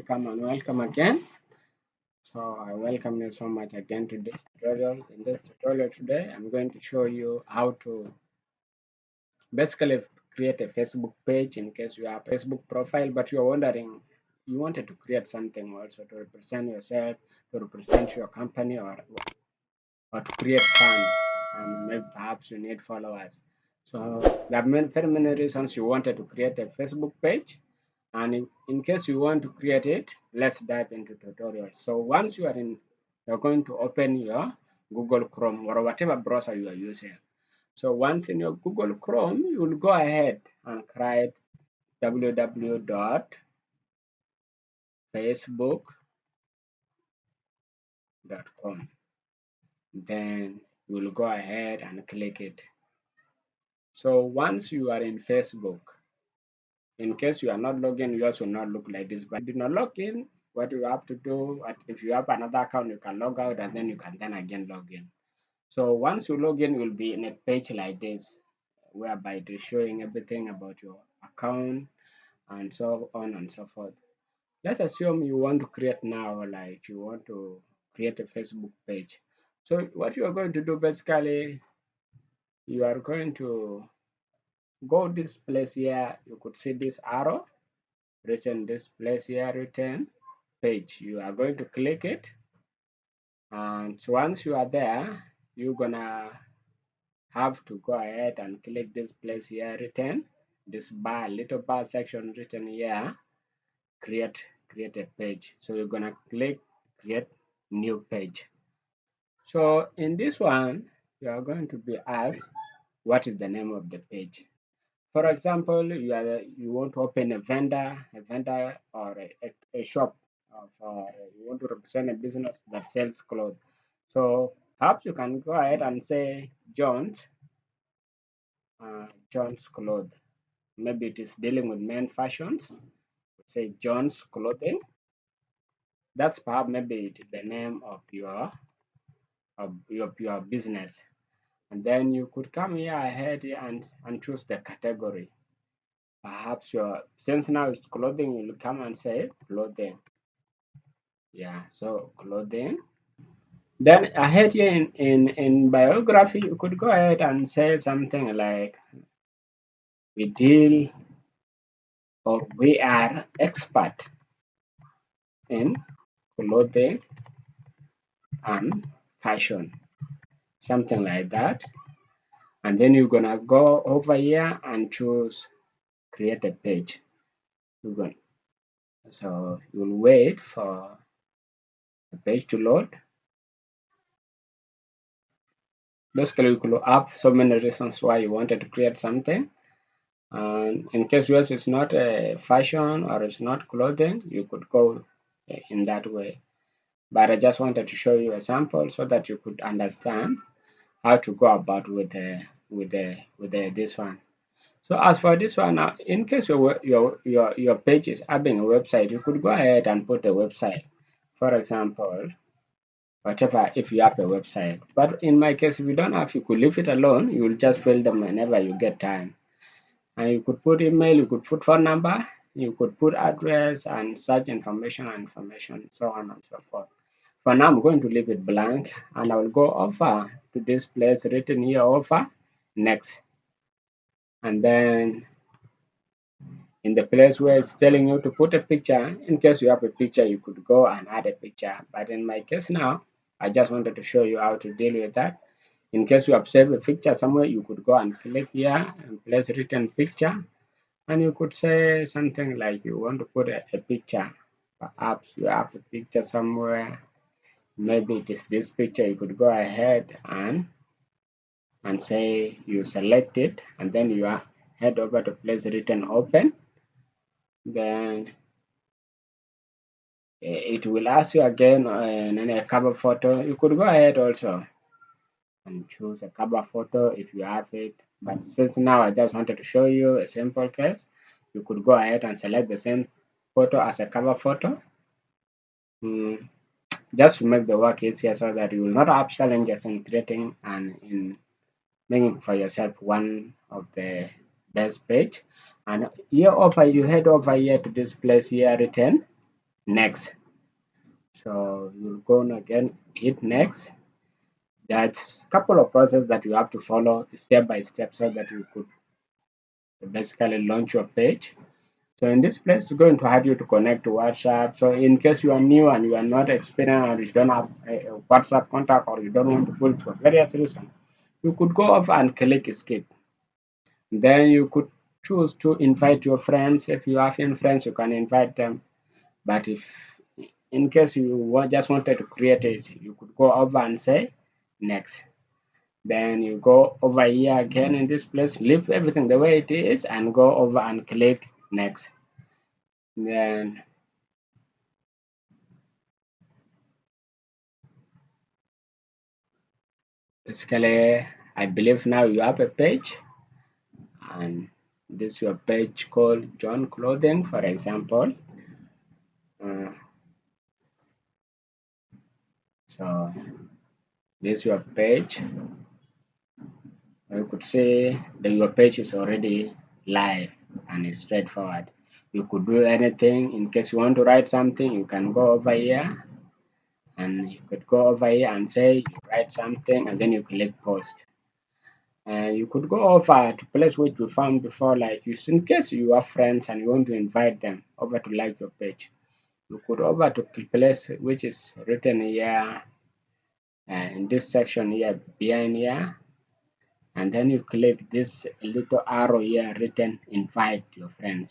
welcome again. So I welcome you so much again to this tutorial. In this tutorial today, I'm going to show you how to basically create a Facebook page in case you have a Facebook profile, but you're wondering, you wanted to create something also to represent yourself, to represent your company, or to create fun. And maybe perhaps you need followers. So there are very many reasons you wanted to create a Facebook page. And in case you want to create it, let's dive into tutorial. So once you're going to open your Google Chrome or whatever browser you are using. So once in your Google Chrome, you will go ahead and write www.facebook.com. Then you will go ahead and click it. So once you are in Facebook, in case you are not logged in, yours will not look like this. But if you do not log in, what you have to do, if you have another account, you can log out and then you can then again log in. So once you log in, you'll be in a page like this, whereby it is showing everything about your account and so on and so forth. Let's assume you want to create now, like you want to create a Facebook page. So what you are going to do basically, you are going to go this place here. You could see this arrow written this place here, written page. You are going to click it, and once you are there, you're gonna have to go ahead and click this place here written this bar, little bar section written here, create a page. So you're gonna click create new page. So in this one, you are going to be asked what is the name of the page. For example, you want to open a vendor or a shop of, you want to represent a business that sells clothes. So perhaps you can go ahead and say John's clothes. Maybe it is dealing with men fashions. Say John's clothing. That's perhaps maybe the name of your business. And then you could come here ahead and choose the category. Perhaps since now it's clothing, you'll come and say clothing. Yeah, so clothing. Then ahead here in biography, you could go ahead and say something like we deal or we are expert in clothing and fashion, something like that. And then you're gonna go over here and choose create a page. You're going so you'll wait for the page to load. Basically, you could have so many reasons why you wanted to create something. And in case yours is not a fashion or it's not clothing, you could go in that way. But I just wanted to show you a sample so that you could understand how to go about with this one. So as for this one, now, in case your page is having a website, you could go ahead and put a website. For example, whatever if you have a website. But in my case, if you don't have, you could leave it alone. You will just fill them whenever you get time. And you could put email, you could put phone number, you could put address and such information, so on and so forth. For now, I'm going to leave it blank and I will go over to this place written here over next. And then in the place where it's telling you to put a picture, in case you have a picture, you could go and add a picture. But in my case now, I just wanted to show you how to deal with that. In case you have saved a picture somewhere, you could go and click here and place written picture. And you could say something like you want to put a picture. Perhaps you have a picture somewhere. Maybe it is this picture. You could go ahead and say you select it, and then you are head over to place written open. Then it will ask you again and a cover photo. You could go ahead also and choose a cover photo if you have it. But since now I just wanted to show you a simple case, you could go ahead and select the same photo as a cover photo. Just to make the work easier so that you will not have challenges in creating and in making for yourself one of the best page. And here over you head over here to this place here written next. So you'll go and again hit next. That's a couple of process that you have to follow step by step so that you could basically launch your page. So in this place, it's going to help you to connect to WhatsApp. So in case you are new and you are not experienced or you don't have a WhatsApp contact or you don't want to put it for various reasons, you could go off and click escape. Then you could choose to invite your friends. If you have any friends, you can invite them. But if in case you just wanted to create it, you could go over and say next. Then you go over here again in this place, leave everything the way it is and go over and click next. Then basically, I believe now you have a page and this your page called John Clothing, for example. Uh, so this your page. You could say that your page is already live and it's straightforward. You could do anything in case you want to write something, you can go over here and you could go over here and say you write something and then you click post. And you could go over to place which we found before, like you in case you have friends and you want to invite them over to like your page. You could over to place which is written here in this section here behind here and then you click this little arrow here written invite your friends.